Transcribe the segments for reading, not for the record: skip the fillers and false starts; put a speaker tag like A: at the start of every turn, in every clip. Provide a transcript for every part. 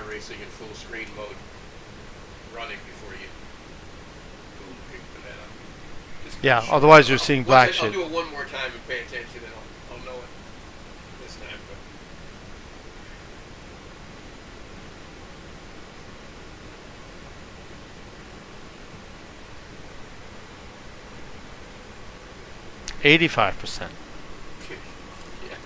A: iRacing in full screen mode running before you go looking for that. Just
B: Yeah,
A: show
B: otherwise
A: it.
B: you're seeing
A: Once
B: black
A: I'll
B: shit.
A: do it one more time and pay attention, and I'll know it this time. But
B: 85%.
A: yeah.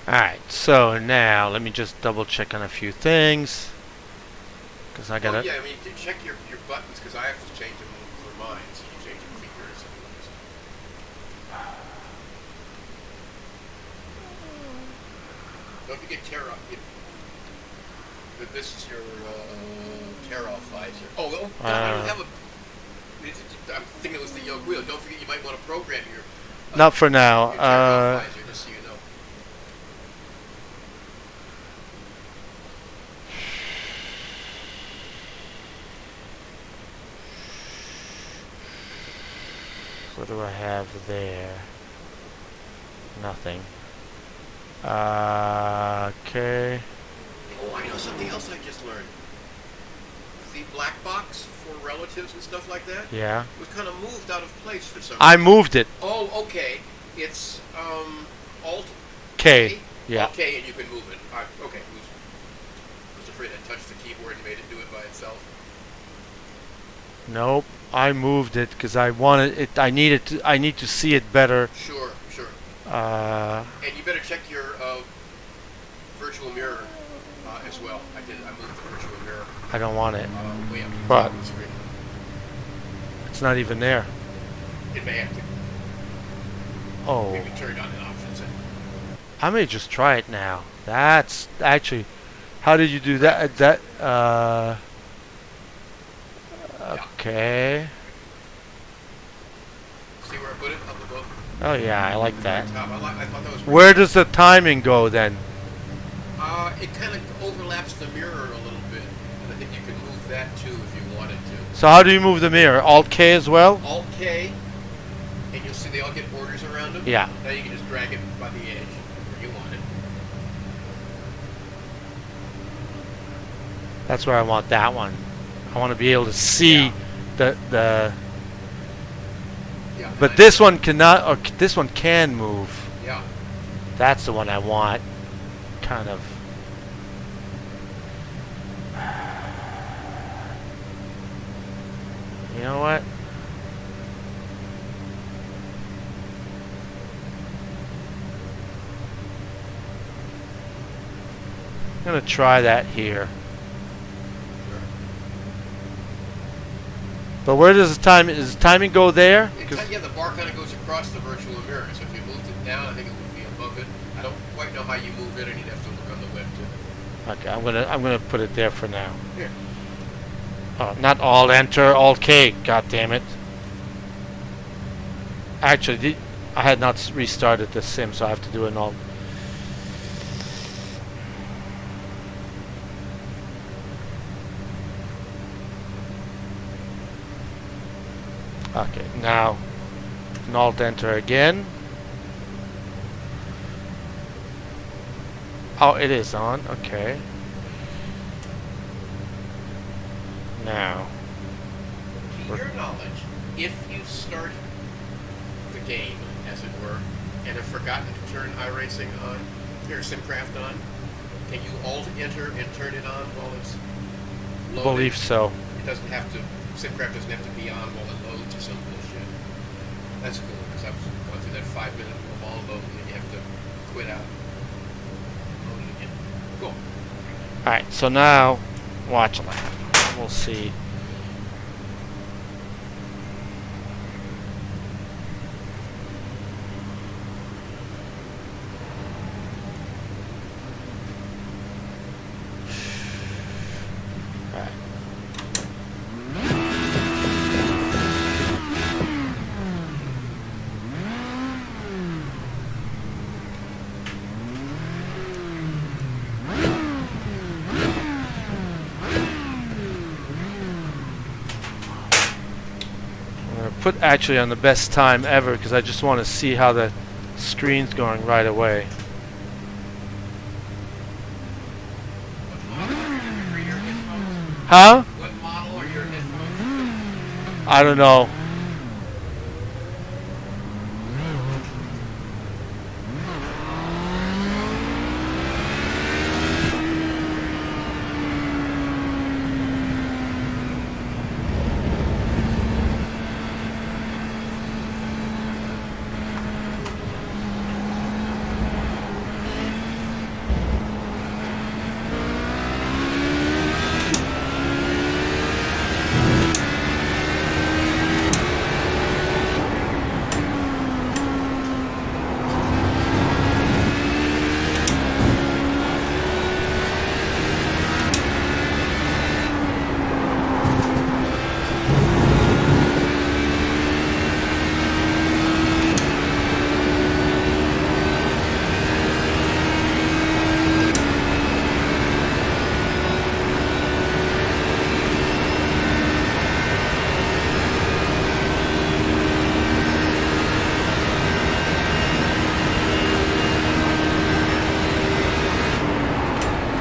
B: Alright, so now let me just double check on a few things. Because I gotta.
A: Oh, yeah, I mean, you check your buttons, because I have to change them for mine, so you change your fingers. Don't forget tear off. This is your tear off visor. Oh, well, I don't have a. I'm thinking it was the yoke wheel. Don't forget, you might want to program your.
B: Not for now.
A: Your tear off visor, just so you know.
B: What do I have there? Nothing. Okay.
A: Oh, I know something else I just learned. The black box for relatives and stuff like that
B: Yeah.
A: was kind of moved out of place for some
B: I
A: reason.
B: moved it.
A: Oh, okay. It's Alt
B: K. Yeah.
A: Okay, and you can move it. Okay. I was afraid I touched the keyboard and made it do it by itself.
B: Nope. I moved it because I wanted it. I need to see it better.
A: Sure.
B: Uh,
A: And you better check your virtual mirror as well. I moved the virtual mirror
B: I don't want it.
A: way up to the
B: But-
A: top of the screen.
B: It's not even there.
A: It may have to.
B: Oh.
A: Maybe turn it on in options.
B: I may just try it now. That's actually. How did you do that? Okay.
A: See where I put it? Up above.
B: Oh yeah, I like that.
A: Top. I thought that was.
B: Where does the timing go then?
A: It kind of overlaps the mirror a little bit, and I think you can move that too if you wanted to.
B: So how do you move the mirror? Alt K as well?
A: Alt K, and you'll see they all get borders around them.
B: Yeah.
A: Now you can just drag it by the edge where you want it.
B: That's where I want that one. I want to be able to see
A: Yeah.
B: the.
A: Yeah.
B: But this one cannot, or this one can move.
A: Yeah.
B: That's the one I want. Kind of. You know what? I'm gonna try that here.
A: Sure.
B: But where does does the timing go there?
A: Yeah, the bar kind of goes across the virtual mirror. So if you moved it down, I think it would be above it. I don't quite know how you move it, and you'd have to look on the web too.
B: Okay, I'm gonna put it there for now.
A: Here.
B: Oh, not Alt Enter, Alt K. God damn it! Actually, I had not restarted the sim, so I have to do an Alt. Okay, now an Alt Enter again. Oh, it is on. Okay. Now.
A: To your knowledge, if you start the game, as it were, and have forgotten to turn iRacing on, or SimCraft on, can you Alt-Enter and turn it on while it's loading?
B: Believe so.
A: It doesn't have to, SimCraft doesn't have to be on while it loads or some bullshit. That's cool, because I've gone through that 5-minute wall load, and then you have to quit out. Load it again. Cool.
B: Alright, so now watch lap. We'll see. Put actually on the best time ever because I just want to see how the screen's going right away. Huh?
A: What model are your headphones?
B: I don't know.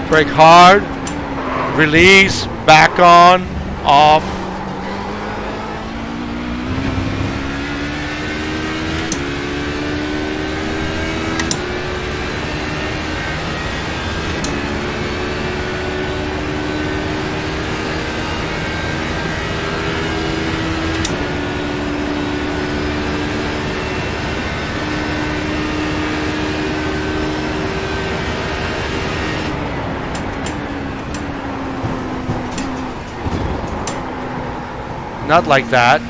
B: Brake hard, release, back on, off. Not like that.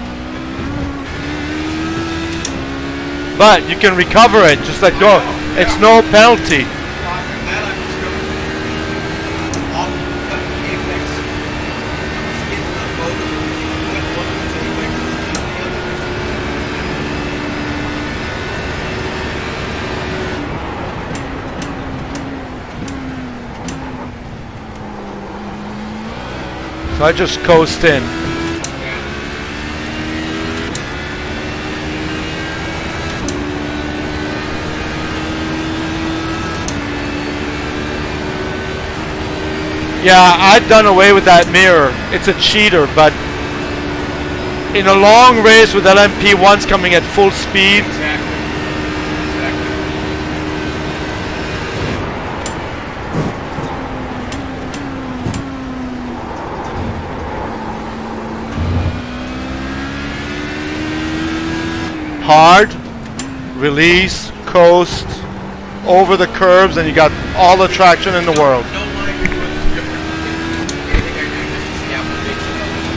B: But you can recover it, just let go. It's no penalty. So I just coast in. Yeah, I've done away with that mirror. It's a cheater, but in a long race with LMP1s coming at full speed.
A: Exactly.
B: Hard, release, coast, over the curbs, and you got all the traction in the world.
A: No line to do it is different. Anything I do, this is the application of it.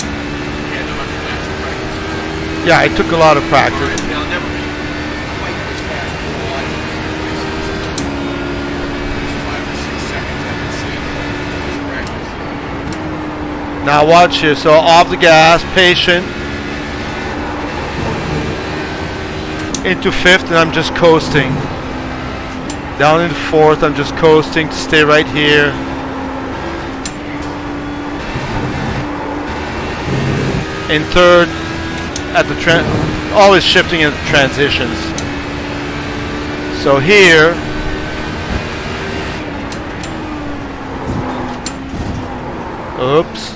A: Yeah, no much practice.
B: Yeah, it took a lot of practice.
A: They'll never be quite as fast as the line. It's 5 or 6 seconds I can see. Just practice.
B: Now watch here. So off the gas, patient. Into fifth, and I'm just coasting. Down into fourth, I'm just coasting to stay right here. In third, at the always shifting in the transitions. So here, oops.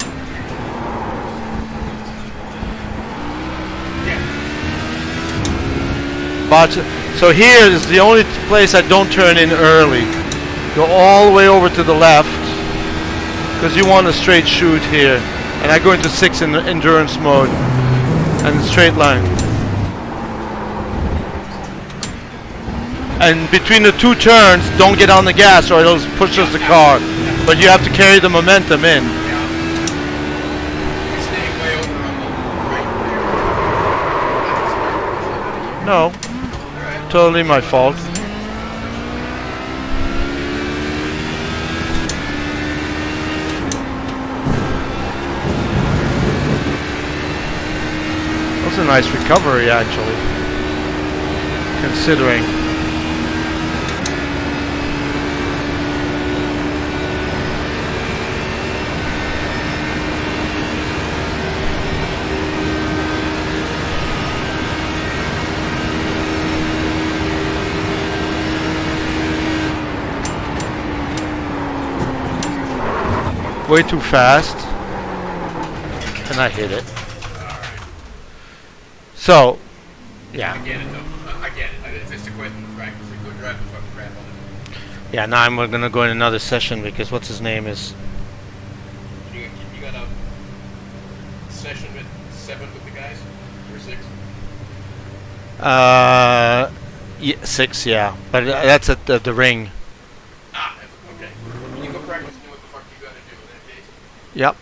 B: But so here is the only place I don't turn in early. Go all the way over to the left because you want a straight shoot here, and I go into 6 in endurance mode and straight line. And between the two turns, don't get on the gas or it'll push us the car. But you have to carry the momentum in.
A: Yeah. You're staying way over on the right there.
B: No,
A: Alright.
B: totally my fault. That's a nice recovery, actually, considering. Way too fast, and I hit it. So, yeah.
A: I get it though. I get it. It's just a question of practice. Go drive the fucking crap on it.
B: Yeah, now I'm gonna go in another session because what's his name is.
A: You got a session at 7 with the guys? Or 6?
B: Yeah, 6, yeah. But that's at the ring.
A: Ah, okay. You go practice and do what the fuck you gotta do in that case.
B: Yep.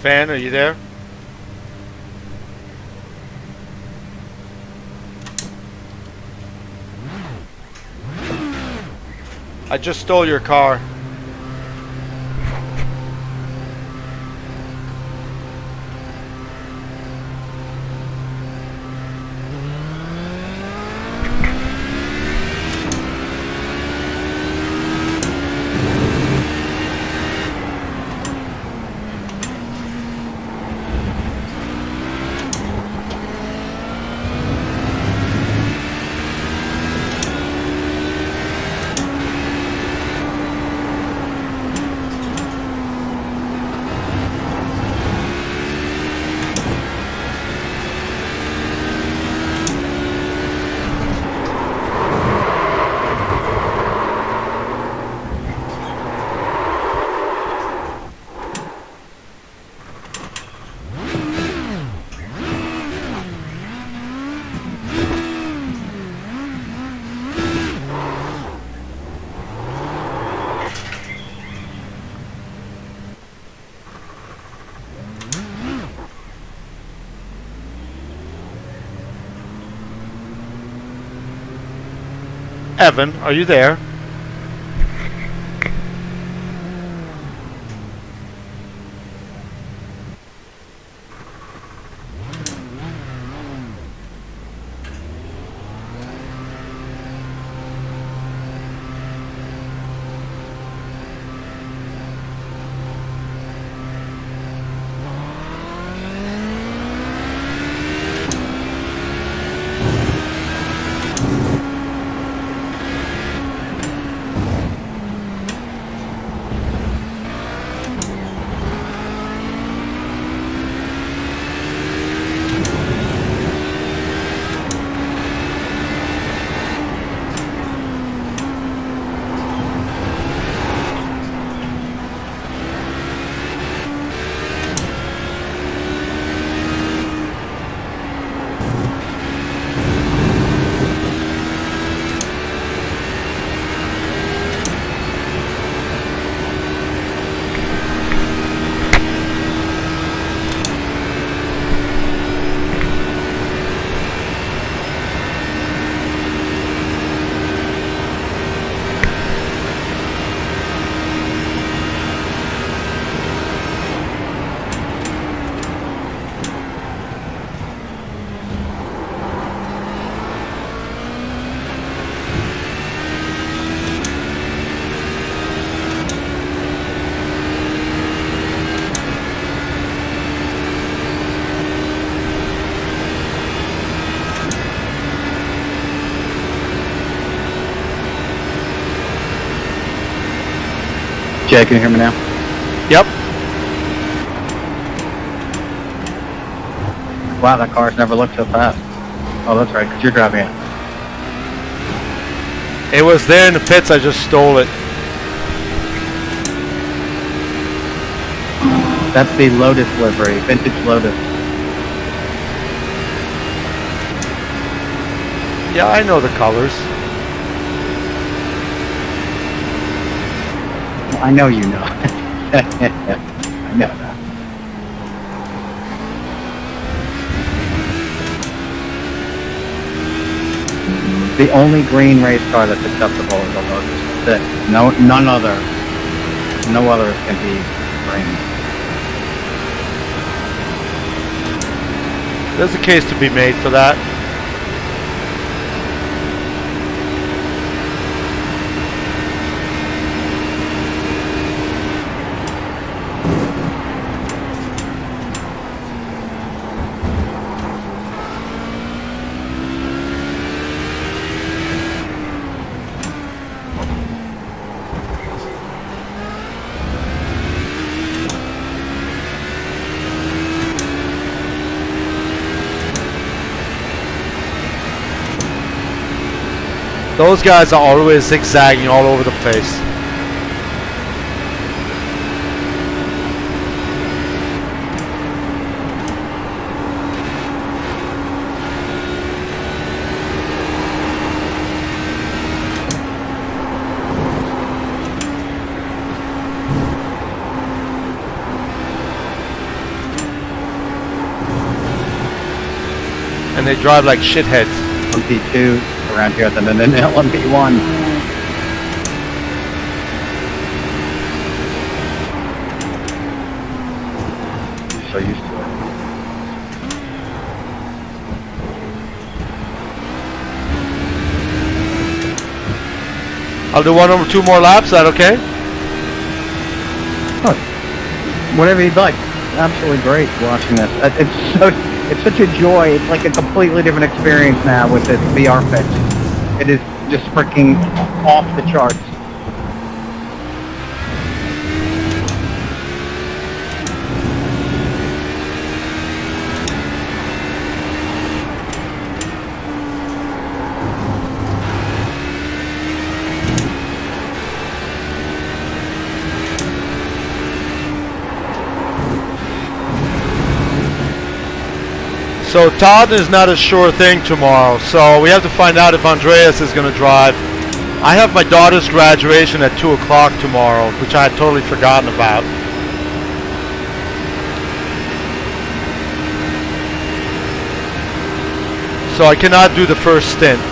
B: Fan, are you there? I just stole your car. Evan, are you there?
C: Jay, can you hear me now?
B: Yep.
C: Wow, that car's never looked so fast. Oh, that's right, because you're driving it.
B: It was there in the pits, I just stole it.
C: That's the Lotus livery, vintage Lotus.
B: Yeah, I know the colors.
C: I know you know. I know that. The only green race car that's acceptable is a Lotus. That's it. No others can be green.
B: There's a case to be made for that. Those guys are always zigzagging all over the place. and they drive like shitheads.
C: LMP2 around here than an LMP1. I'm so used to it.
B: I'll do 1 or 2 more laps. Is that okay?
C: Whatever you'd like. Absolutely great watching this. It's such a joy. It's like a completely different experience now with this VR fix. It is just freaking off the charts.
B: So Todd is not a sure thing tomorrow, so we have to find out if Andreas is going to drive. I have my daughter's graduation at 2 o'clock tomorrow, which I had totally forgotten about. So I cannot do the first stint.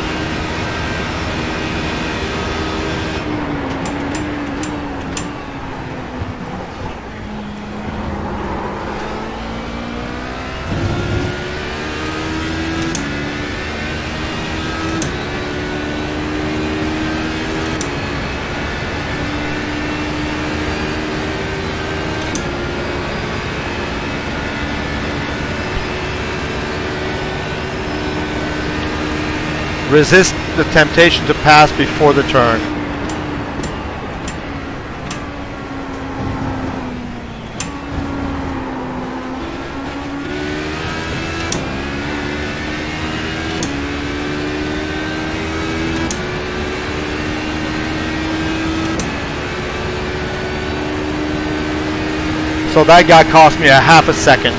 B: Resist the temptation to pass before the turn. So that guy cost me a half a second.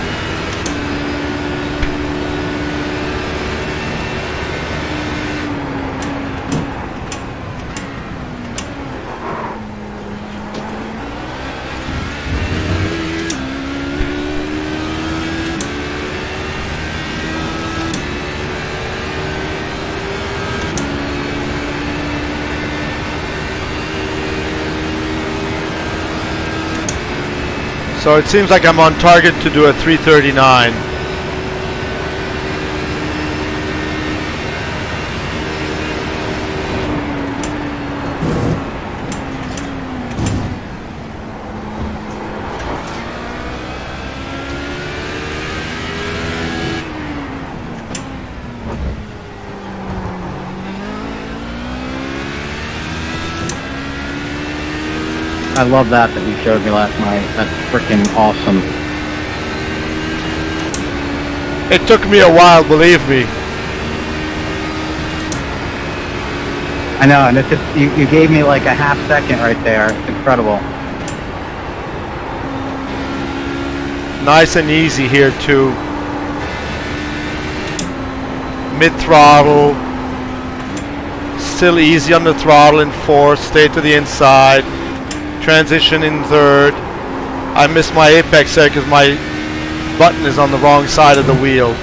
B: So it seems like I'm on target to do a 339.
C: I love that you showed me last night. That's freaking awesome.
B: It took me a while, believe me.
C: I know, and it's just, you gave me like a half second right there. It's incredible.
B: Nice and easy here too. Mid-throttle. Still easy on the throttle in fourth. Stay to the inside. Transition in third. I missed my apex there because my button is on the wrong side of the wheel.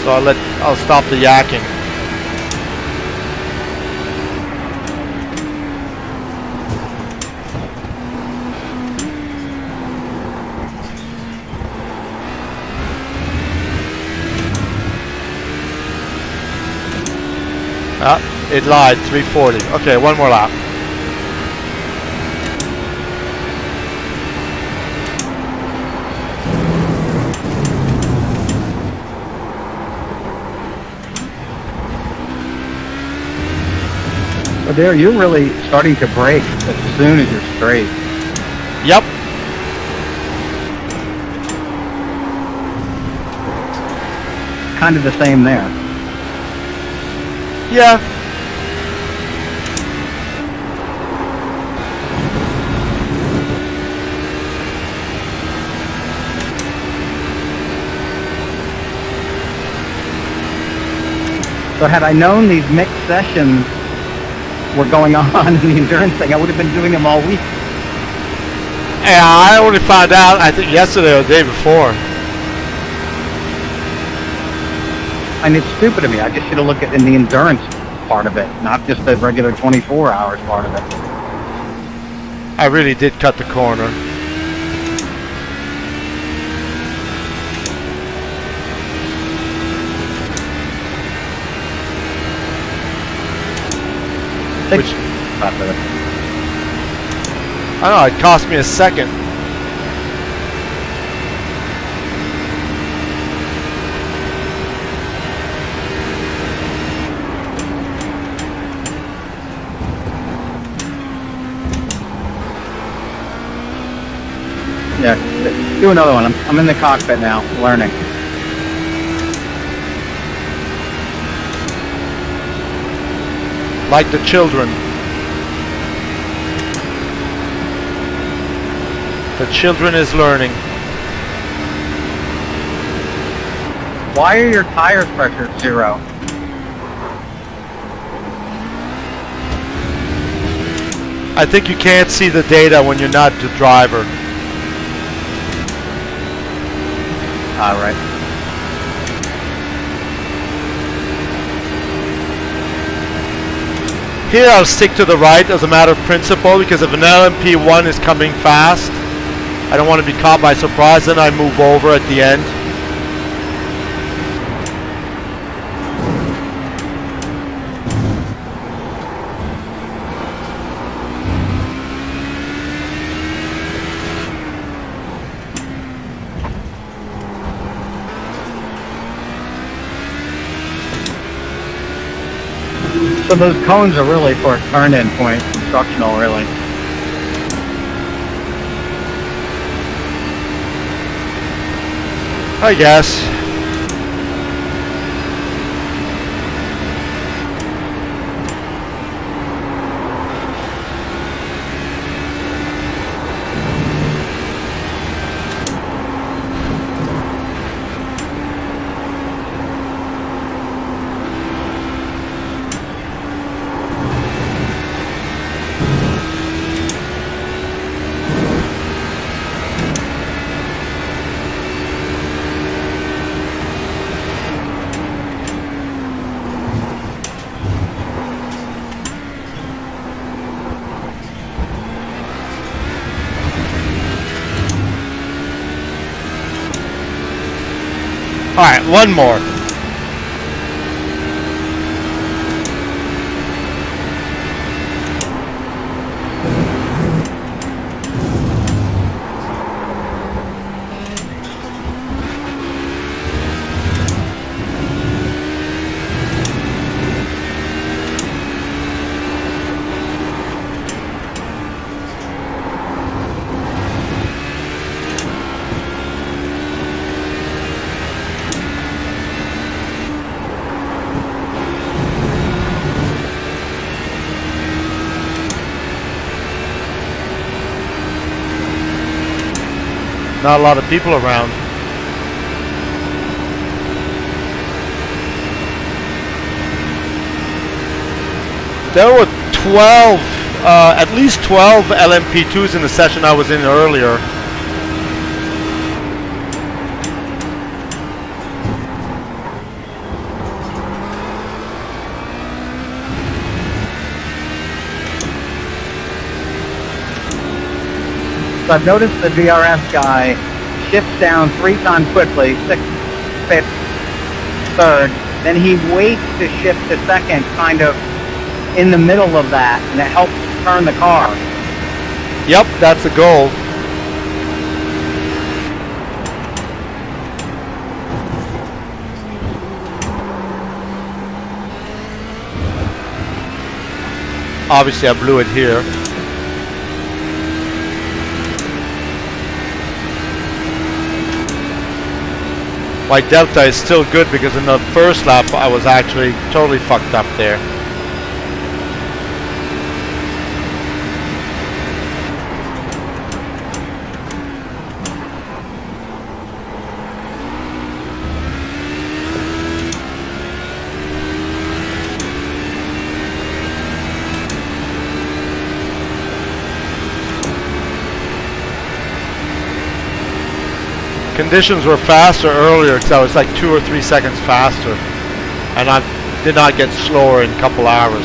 B: So I'll stop the yakking. Ah, it lied. 340. Okay, one more lap.
C: But there, you're really starting to brake as soon as you're straight.
B: Yep.
C: Kind of the same there.
B: Yeah.
C: So had I known these mixed sessions were going on in the endurance thing, I would have been doing them all week.
B: Yeah, I only found out, I think, yesterday or the day before.
C: And it's stupid of me. I just should have looked at in the endurance part of it, not just the regular 24 hours part of it.
B: I really did cut the corner.
C: Six-
B: Which, I don't know, it cost me a second.
C: Yeah, do another one. I'm in the cockpit now, learning.
B: Like the children. The children is learning.
C: Why are your tire pressure 0?
B: I think you can't see the data when you're not the driver.
C: All right.
B: Here I'll stick to the right as a matter of principle, because if an LMP1 is coming fast, I don't want to be caught by surprise, then I move over at the end.
C: So those cones are really for a turn-in point, instructional, really.
B: I guess. Alright, one more. Not a lot of people around. There were 12, at least 12 LMP2s in the session I was in earlier.
C: So I've noticed the VRS guy shifts down 3 times quickly, 6th, 5th, 3rd, then he waits to shift to 2nd, kind of in the middle of that, and it helps turn the car.
B: Yep, that's the goal. Obviously I blew it here. My delta is still good because in the first lap I was actually totally fucked up there. Conditions were faster earlier because I was like 2 or 3 seconds faster. and I did not get slower in a couple hours.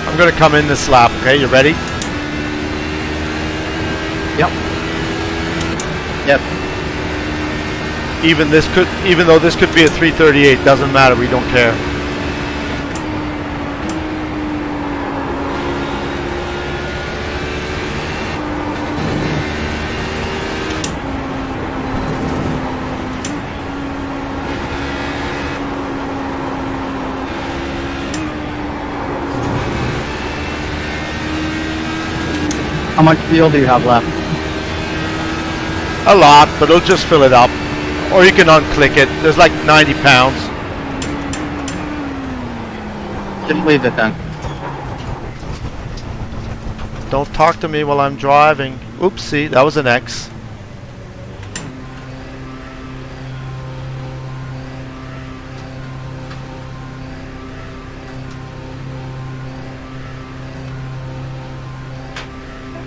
B: I'm gonna come in this lap, okay? You ready?
C: Yep. Yep.
B: Even though this could be a 338, doesn't matter, we don't care.
C: How much fuel do you have left?
B: A lot, but it'll just fill it up. Or you can unclick it. There's like 90 pounds.
C: Just leave it then.
B: Don't talk to me while I'm driving. Oopsie, that was an X.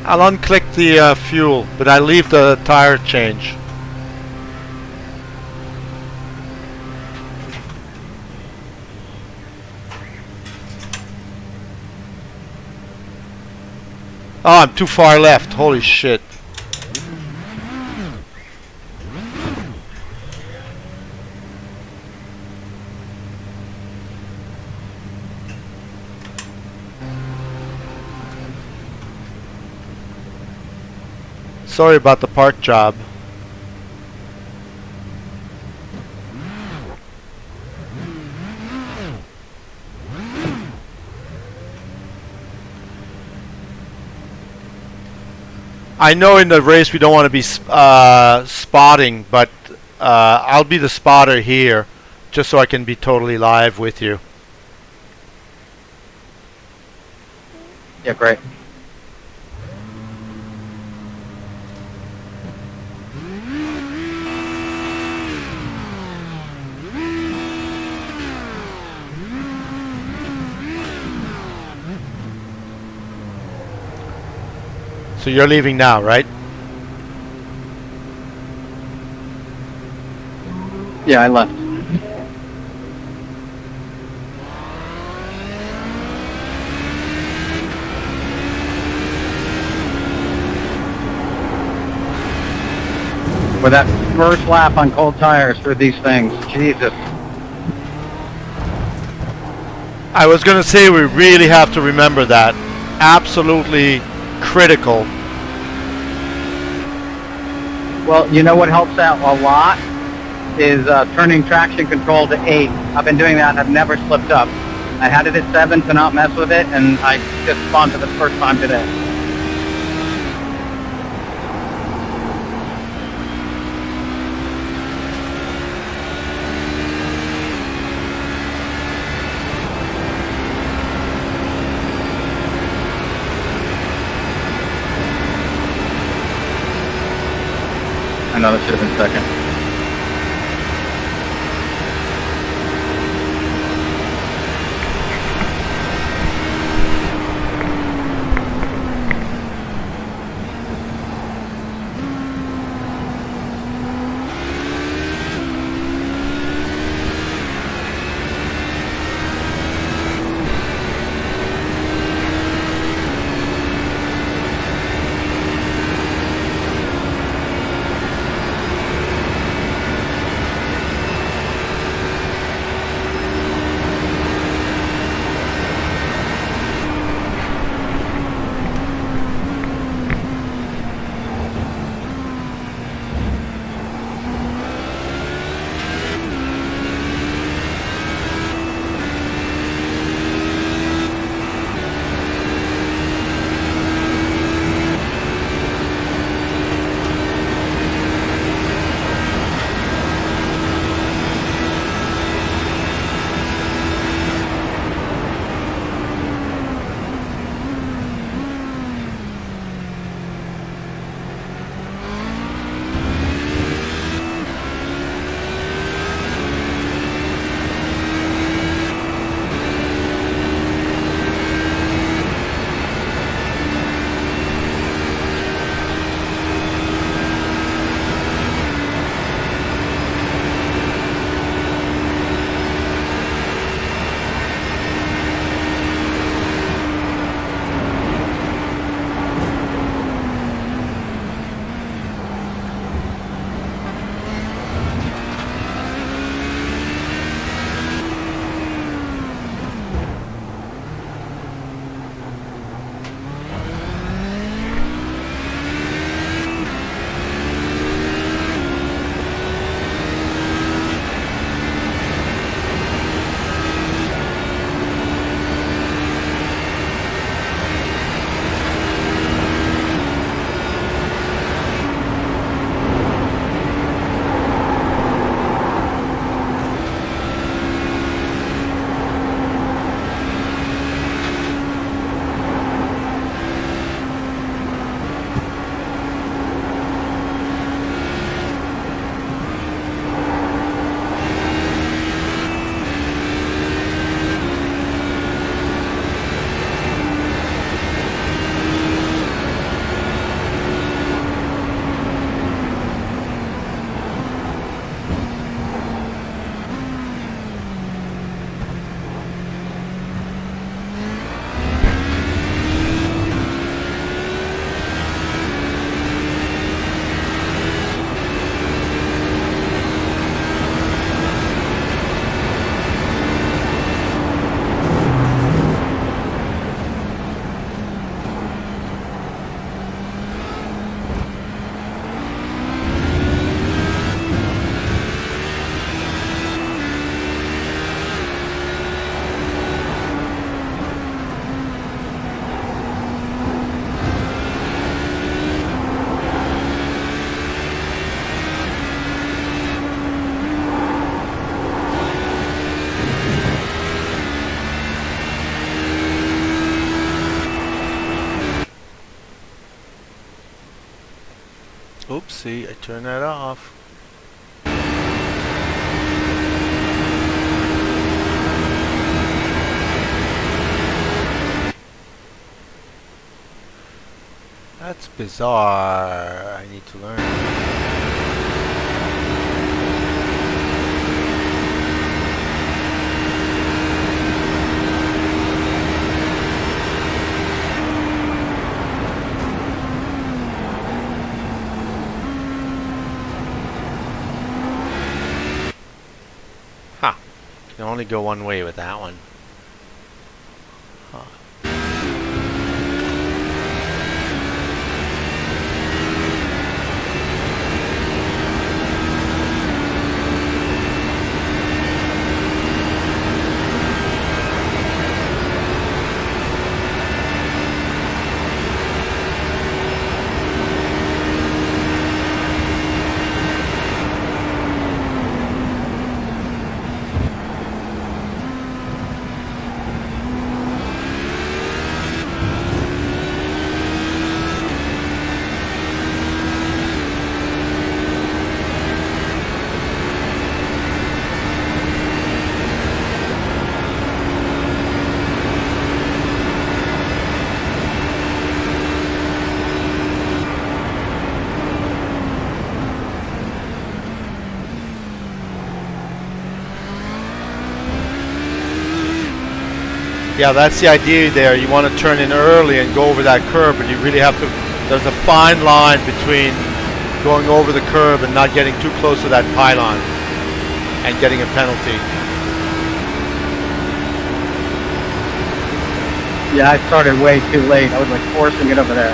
B: I'll unclick the fuel, but I leave the tire change. Oh, I'm too far left. Holy shit. Sorry about the park job. I know in the race we don't want to be spotting, but I'll be the spotter here, just so I can be totally live with you.
C: Yeah, great.
B: So you're leaving now, right?
C: Yeah, I left. With that first lap on cold tires for these things, Jesus.
B: I was going to say we really have to remember that. Absolutely critical.
C: Well, you know what helps out a lot is turning traction control to 8. I've been doing that and I've never slipped up. I had it at 7 to not mess with it, and I just spawned for the first time today. I know that should have been second.
B: see, I turn that off. That's bizarre. I need to learn. Huh. Can only go one way with that one. Huh. Yeah, that's the idea there. You want to turn in early and go over that curb, but you really have to, there's a fine line between going over the curb and not getting too close to that pylon and getting a penalty.
C: Yeah, I started way too late. I was like forcing it over there.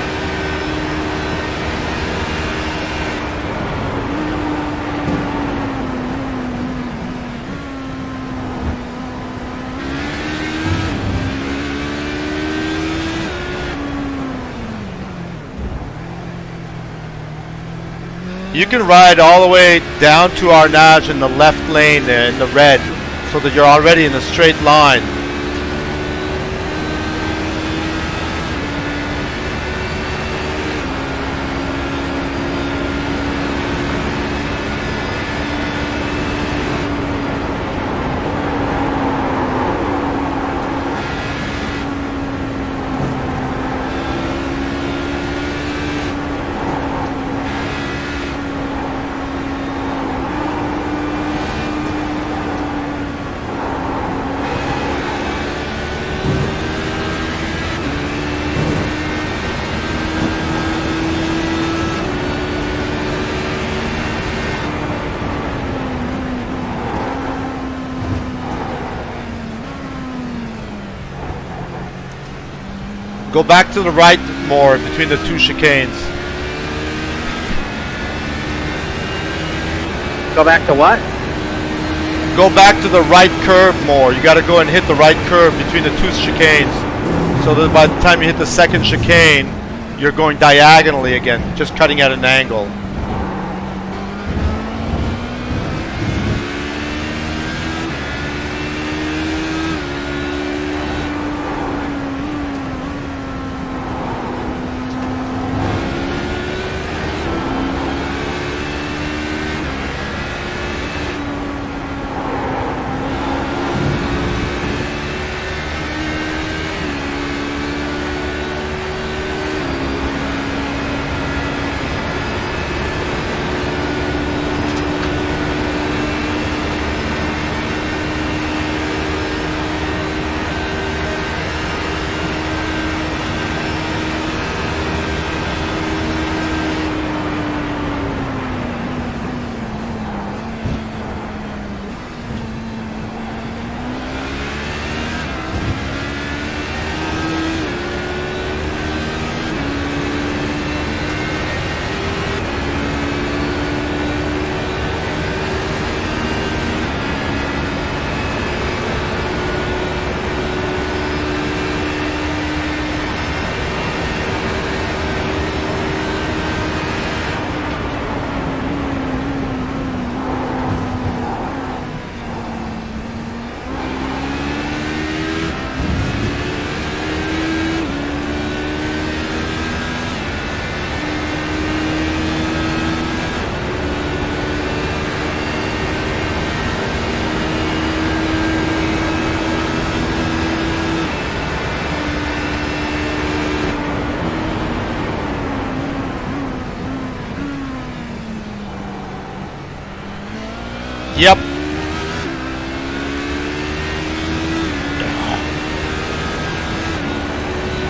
B: You can ride all the way down to Arnage in the left lane there in the red, so that you're already in a straight line. Go back to the right more between the two chicanes.
C: Go back to what?
B: Go back to the right curb more. You got to go and hit the right curb between the two chicanes, so that by the time you hit the second chicane, you're going diagonally again, just cutting at an angle. Yep.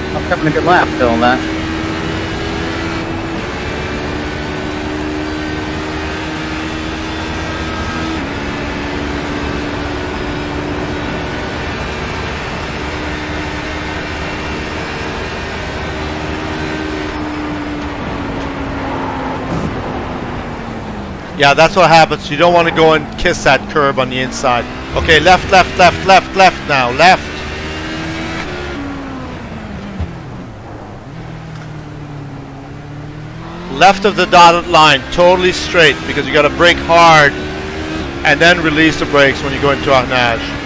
C: I was having a good laugh doing that.
B: Yeah, that's what happens. You don't want to go and kiss that curb on the inside. Okay, left, left, left, left, left now. Left. Left of the dotted line, totally straight, because you got to brake hard and then release the brakes when you go into Arnage.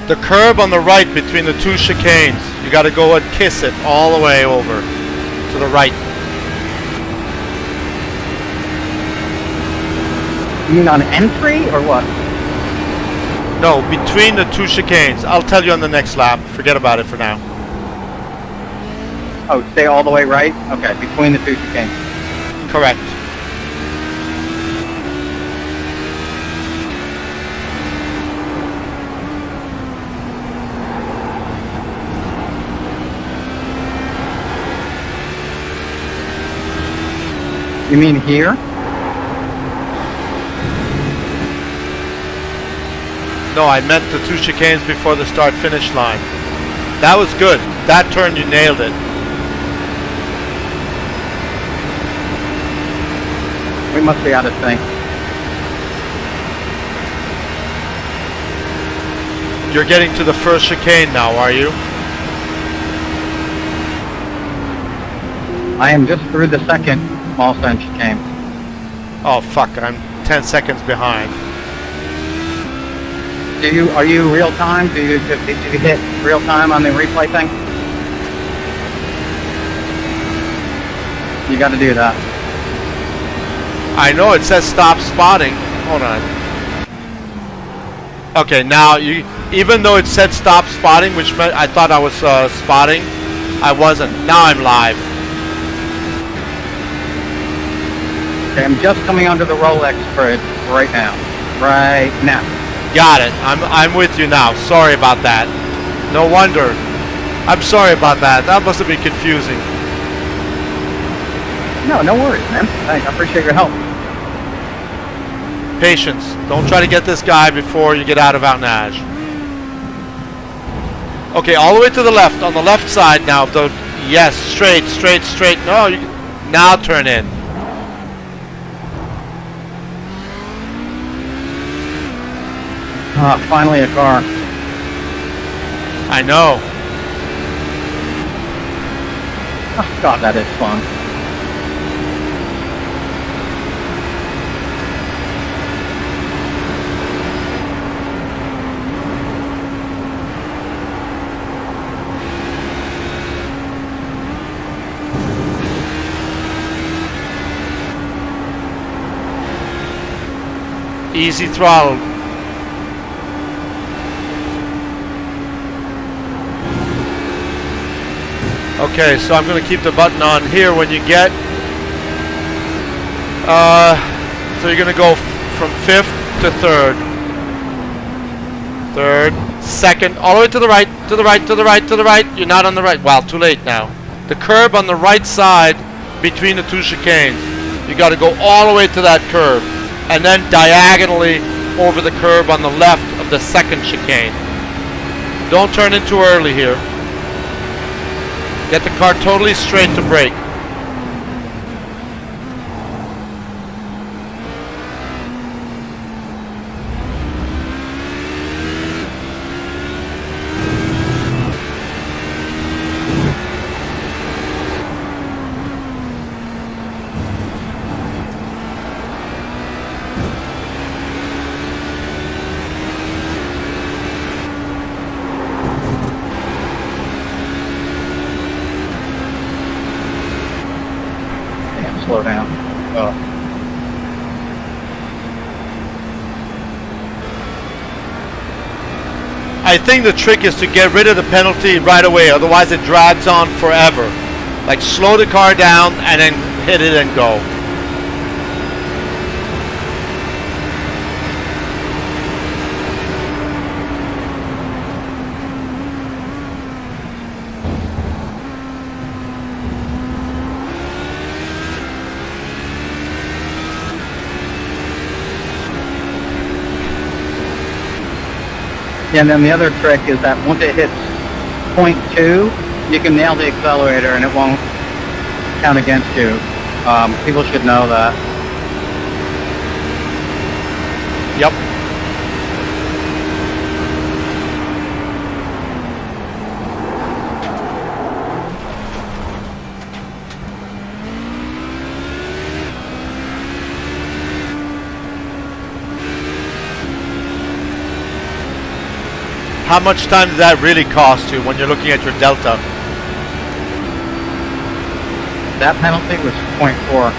B: The curb on the right between the two chicanes, you got to go and kiss it all the way over to the right.
C: You mean on entry or what?
B: No, between the two chicanes. I'll tell you on the next lap. Forget about it for now.
C: Oh, stay all the way right? Okay, between the two chicanes.
B: Correct.
C: You mean here?
B: No, I meant the two chicanes before the start-finish line. That was good. That turn, you nailed it.
C: We must be out of sync.
B: You're getting to the first chicane now, are you?
C: I am just through the second small center chicane.
B: Oh, fuck. I'm 10 seconds behind.
C: Are you real time? Did you hit real time on the replay thing? You got to do that.
B: I know it says stop spotting. Hold on. Okay, now you. Even though it said stop spotting, which meant I thought I was spotting, I wasn't. Now I'm live.
C: Okay, I'm just coming under the Rolex bridge right now. Right now.
B: Got it. I'm with you now. Sorry about that. No wonder. I'm sorry about that. That must have been confusing.
C: No worries, man. Thanks. I appreciate your help.
B: Patience. Don't try to get this guy before you get out of Arnage. Okay, all the way to the left. On the left side now. Yes, straight, straight, straight. No, you now turn in.
C: Finally a car.
B: I know.
C: Oh, God, that is fun.
B: Easy throttle. Okay, so I'm going to keep the button on here when you get... so you're going to go from 5th to 3rd. 3rd, 2nd, all the way to the right, to the right, to the right, to the right. You're not on the right. Well, too late now. The curb on the right side between the two chicanes. You got to go all the way to that curb. And then diagonally over the curb on the left of the second chicane. Don't turn in too early here. Get the car totally straight to brake.
C: slow down.
B: I think the trick is to get rid of the penalty right away, otherwise it drags on forever. Like slow the car down and then hit it and go.
C: Yeah, and then the other trick is that once it hits point 2, you can nail the accelerator and it won't count against you. People should know that.
B: Yep. How much time does that really cost you when you're looking at your delta?
C: That penalty was point 4.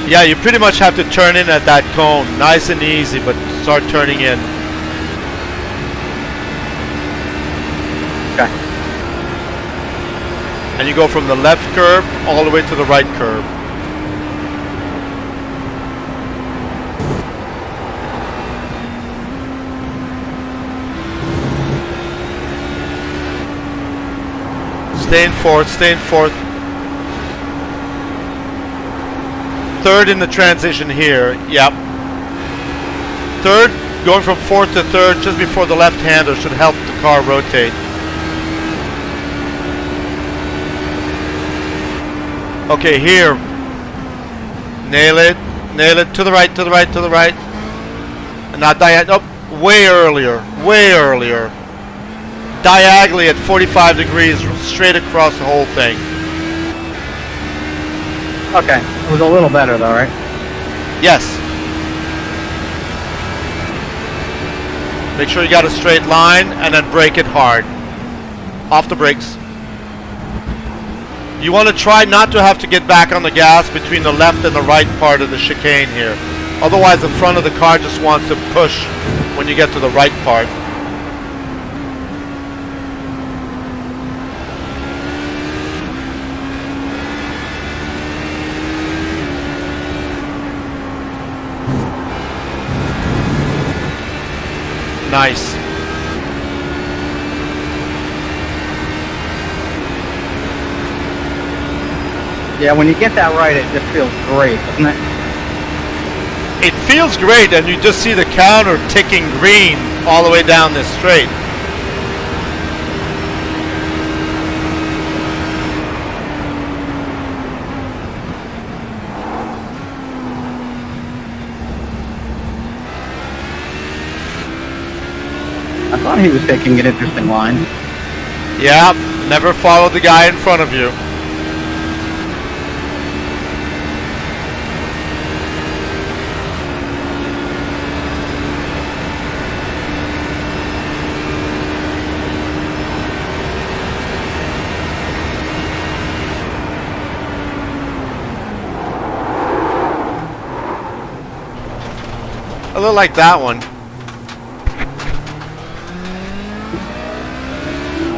B: Yeah, you pretty much have to turn in at that cone. Nice and easy, but start turning in.
C: Okay.
B: And you go from the left curb all the way to the right curb. Stay in fourth, stay in fourth. Third in the transition here, yep. Third, going from fourth to third just before the left-hander should help the car rotate. Okay, here. Nail it, to the right, to the right, to the right. And not diagonal, oh, way earlier. Diagonally at 45 degrees, straight across the whole thing.
C: Okay, it was a little better though, right?
B: Yes. Make sure you got a straight line and then brake it hard. Off the brakes. You want to try not to have to get back on the gas between the left and the right part of the chicane here. Otherwise the front of the car just wants to push when you get to the right part. Nice.
C: Yeah, when you get that right, it just feels great, doesn't it?
B: It feels great, and you just see the counter ticking green all the way down this straight.
C: I thought he was taking an interesting line.
B: Yeah, never follow the guy in front of you. A little like that one.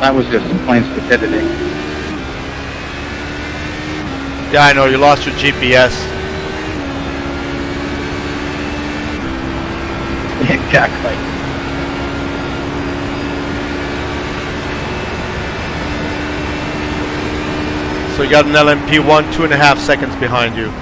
C: That was just plain stupidity.
B: Yeah, I know, you lost your GPS.
C: Exactly.
B: So you got an LMP1 2.5 seconds behind you.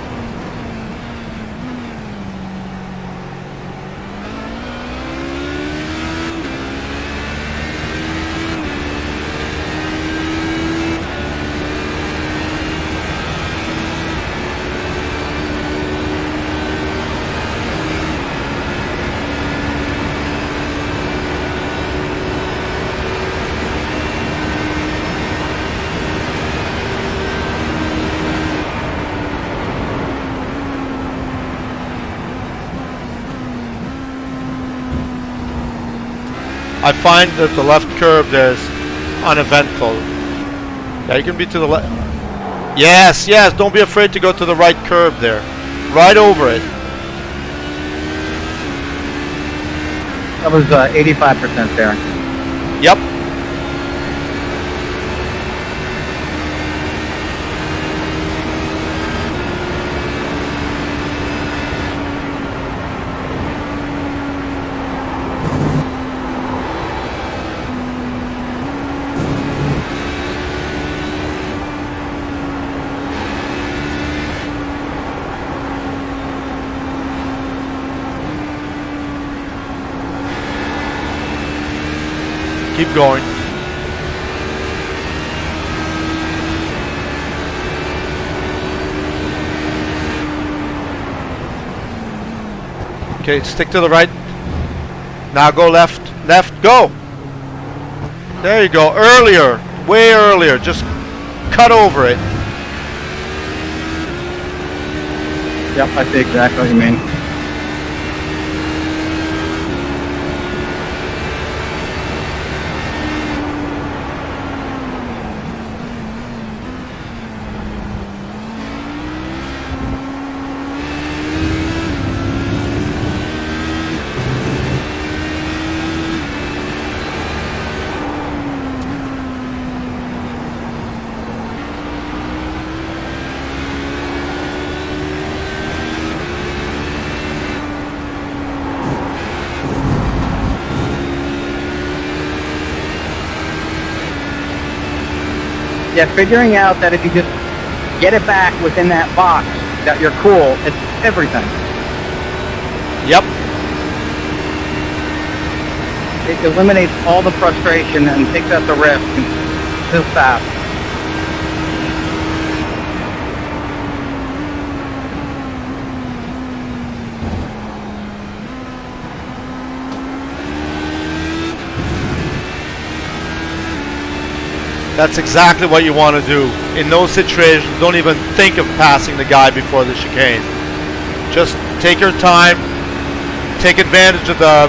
B: I find that the left curb there is uneventful. Yeah, you can be to the left. Yes, yes, don't be afraid to go to the right curb there. Right over it.
C: That was 85% there.
B: Yep. Keep going. Okay, stick to the right. Now go left. Left, go! There you go. Earlier. Way earlier. Just cut over it.
C: Yep, I see exactly what you mean. Yeah, figuring out that if you just get it back within that box, that you're cool, it's everything.
B: Yep.
C: It eliminates all the frustration and takes out the risk and feels fast.
B: That's exactly what you want to do. In those situations, don't even think of passing the guy before the chicane. Just take your time, take advantage of the,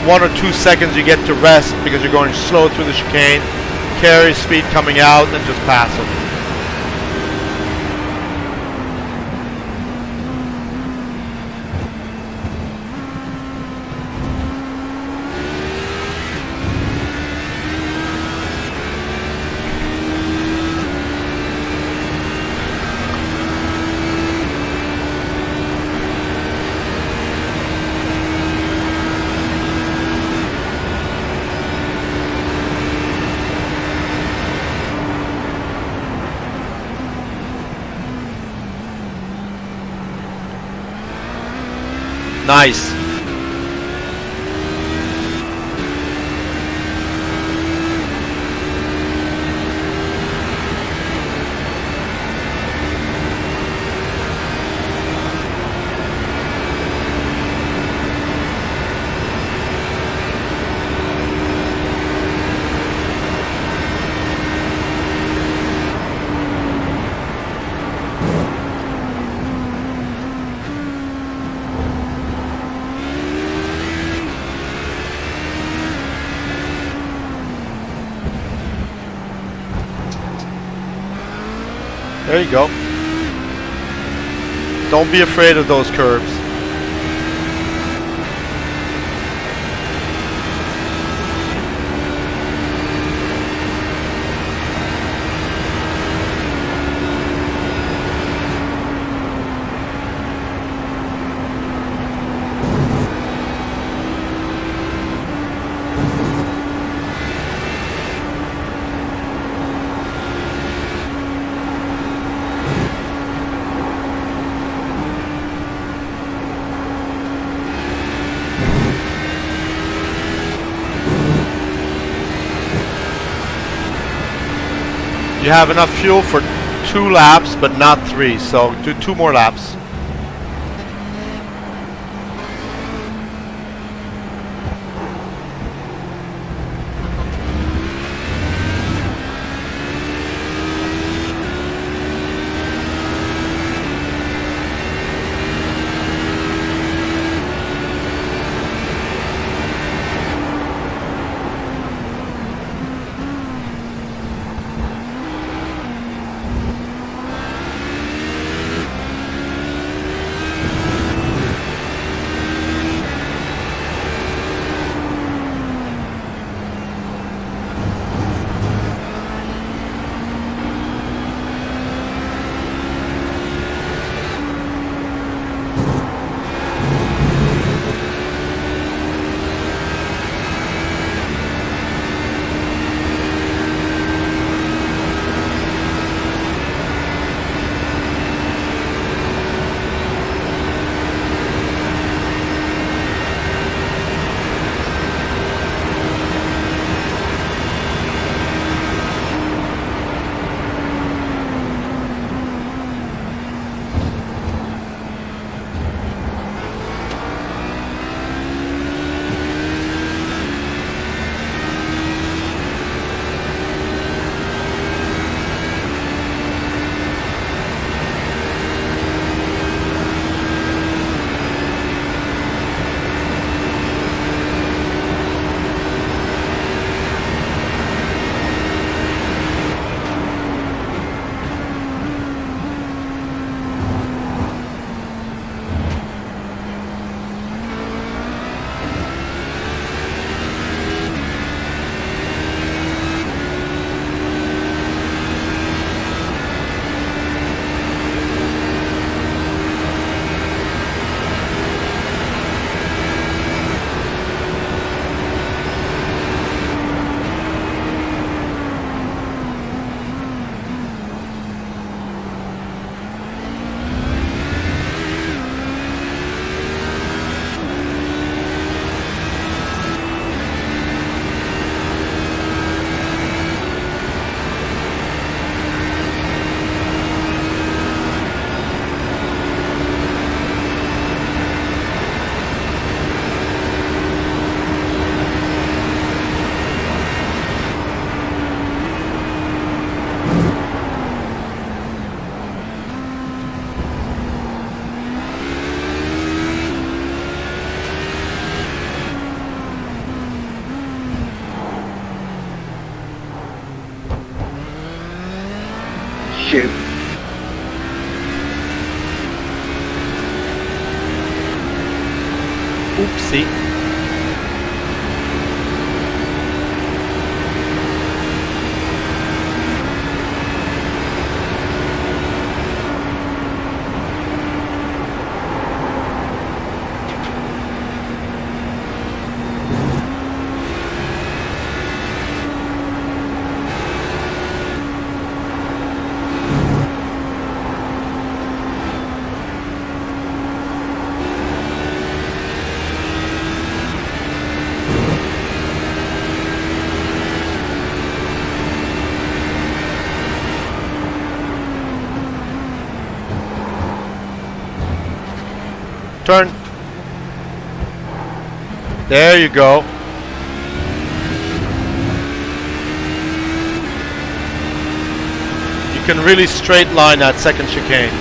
B: 1 or 2 seconds you get to rest because you're going slow through the chicane, carry speed coming out, and just pass him. Nice. There you go. Don't be afraid of those curves. You have enough fuel for 2 laps, but not 3. So do 2 more laps.
C: Shoot.
B: Oopsie. Turn. There you go. You can really straight line that second chicane.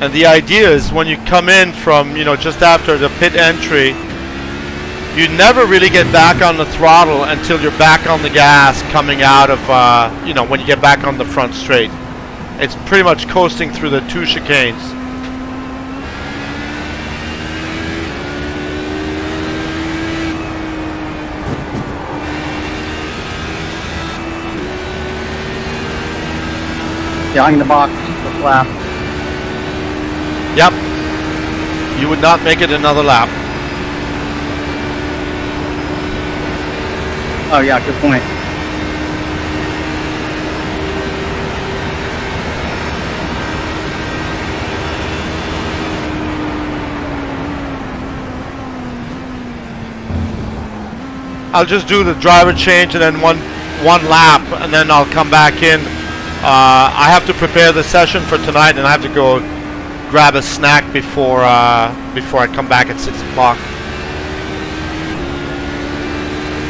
B: And the idea is when you come in from, just after the pit entry, you never really get back on the throttle until you're back on the gas coming out of, when you get back on the front straight. It's pretty much coasting through the 2 chicanes.
C: Yeah, in the box, the lap.
B: Yep. You would not make it another lap.
C: Oh yeah, good point.
B: I'll just do the driver change and then one lap, and then I'll come back in. I have to prepare the session for tonight, and I have to go grab a snack before I come back at 6 o'clock.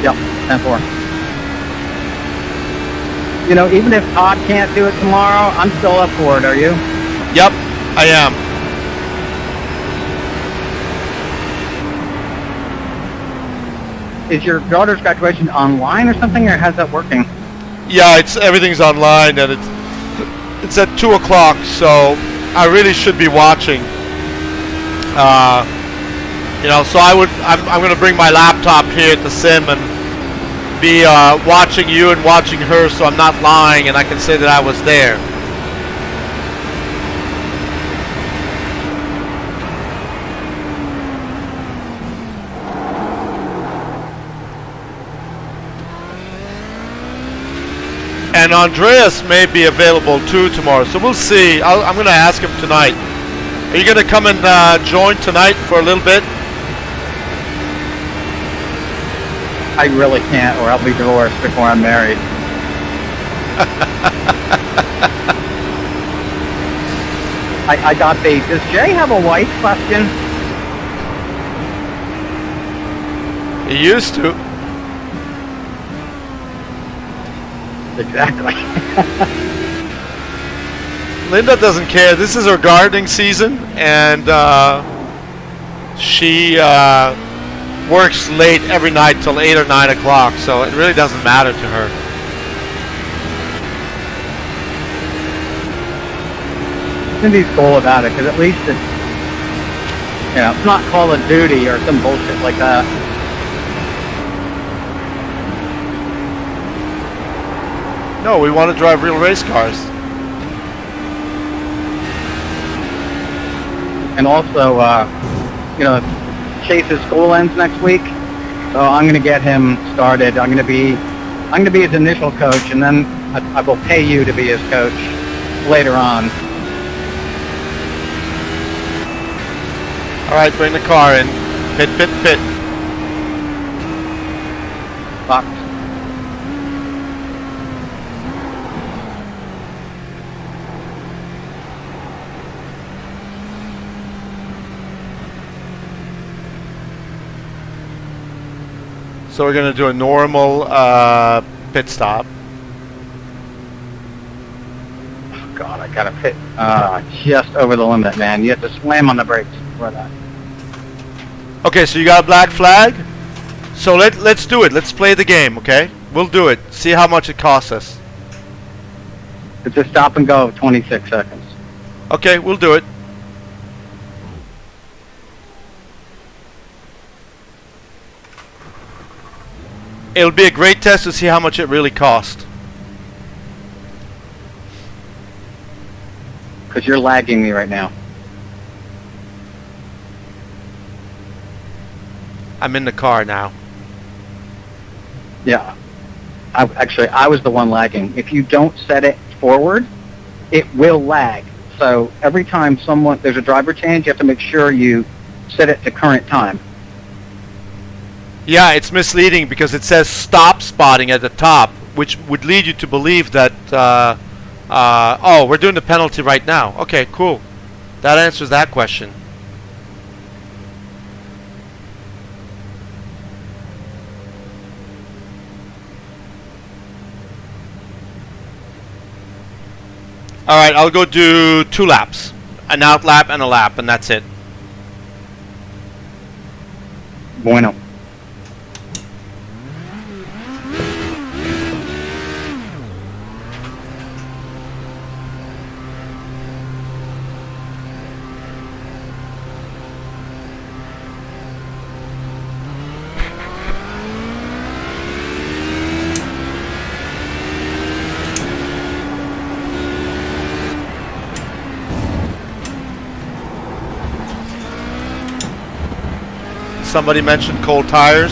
C: Yep, 10-4. You know, even if Todd can't do it tomorrow, I'm still up for it. Are you?
B: Yep, I am.
C: Is your daughter's graduation online or something, or how's that working?
B: Yeah, everything's online, and it's at 2 o'clock, so I really should be watching. You know, so I'm going to bring my laptop here at the sim and be watching you and watching her, so I'm not lying, and I can say that I was there. And Andreas may be available too tomorrow, so we'll see. I'm going to ask him tonight. Are you going to come and join tonight for a little bit?
C: I really can't, or I'll be divorced before I'm married. I got the, does Jay have a wife question?
B: He used to.
C: Exactly.
B: Linda doesn't care. This is her gardening season, and she works late every night till 8 or 9 o'clock, so it really doesn't matter to her.
C: Cindy's cool about it, because at least it's, you know, it's not Call of Duty or some bullshit like that.
B: No, we want to drive real race cars.
C: And also, you know, Chase's school ends next week, so I'm going to get him started. I'm going to be his initial coach, and then I will pay you to be his coach later on.
B: All right, bring the car in. Pit, pit, pit.
C: Fuck.
B: So we're going to do a normal pit stop.
C: Oh God, I got to pit just over the limit, man. You have to slam on the brakes before that.
B: Okay, so you got a black flag. So let's do it. Let's play the game, okay? We'll do it. See how much it costs us.
C: It's a stop and go of 26 seconds.
B: Okay, we'll do it. It'll be a great test to see how much it really cost.
C: Because you're lagging me right now.
B: I'm in the car now.
C: Yeah. I was the one lagging. If you don't set it forward, it will lag. So every time there's a driver change, you have to make sure you set it to current time.
B: Yeah, it's misleading because it says stop spotting at the top, which would lead you to believe that, oh, we're doing the penalty right now. Okay, cool. That answers that question. Alright, I'll go do 2 laps. An out lap and a lap, and that's it.
C: Bueno.
B: Somebody mentioned cold tires.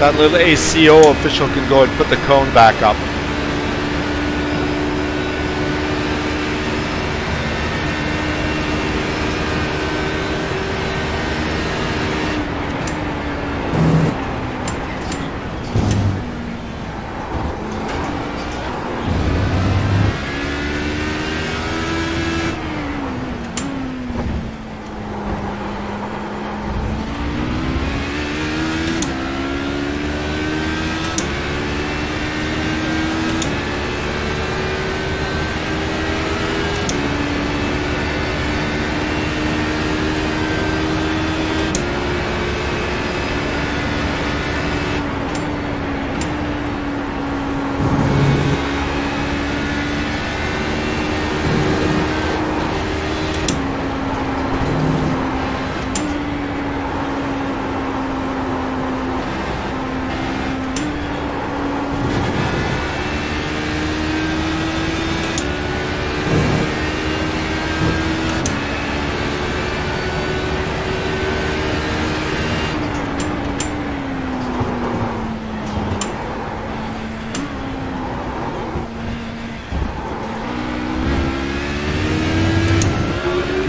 B: that little ACO official can go and put the cone back up.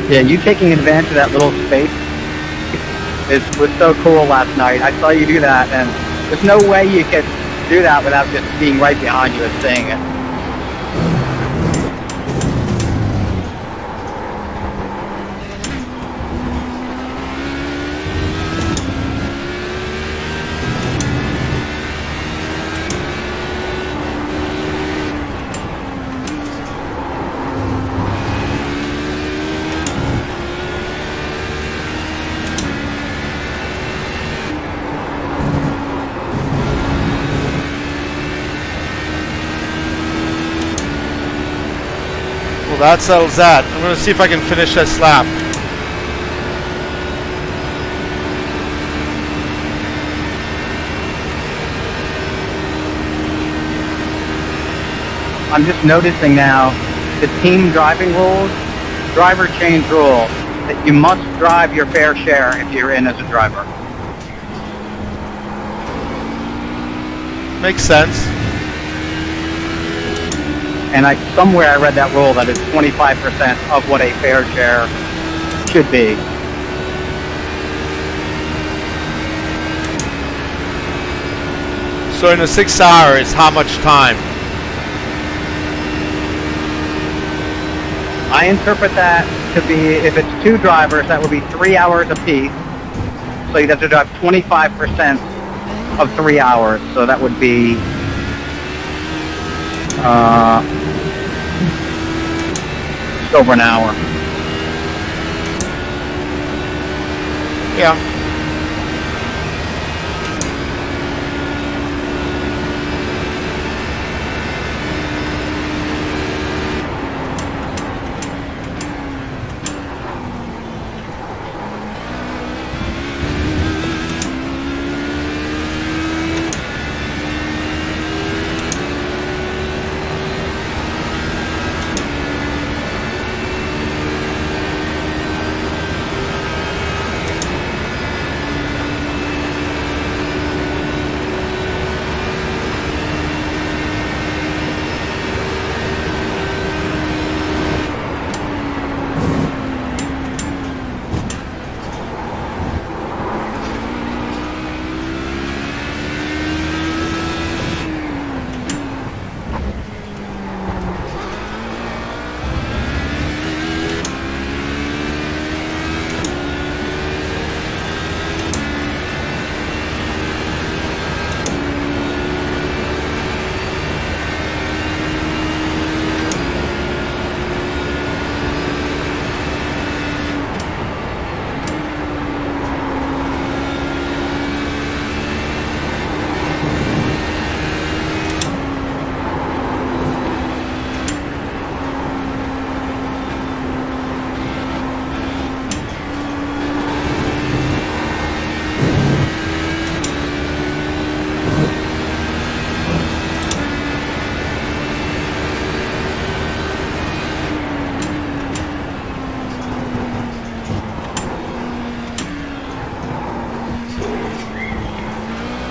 C: Yeah, you taking advantage of that little space was so cool last night. I saw you do that, and there's no way you could do that without just being right behind you and seeing it.
B: Well, that settles that. I'm going to see if I can finish this lap.
C: I'm just noticing now the team driving rules, driver change rule, that you must drive your fair share if you're in as a driver.
B: Makes sense.
C: And somewhere I read that rule that it's 25% of what a fair share should be.
B: So in the 6 hours, how much time?
C: I interpret that to be, if it's two drivers, that would be 3 hours apiece. So you'd have to drive 25% of 3 hours. So that would be just over an hour.
B: Yeah.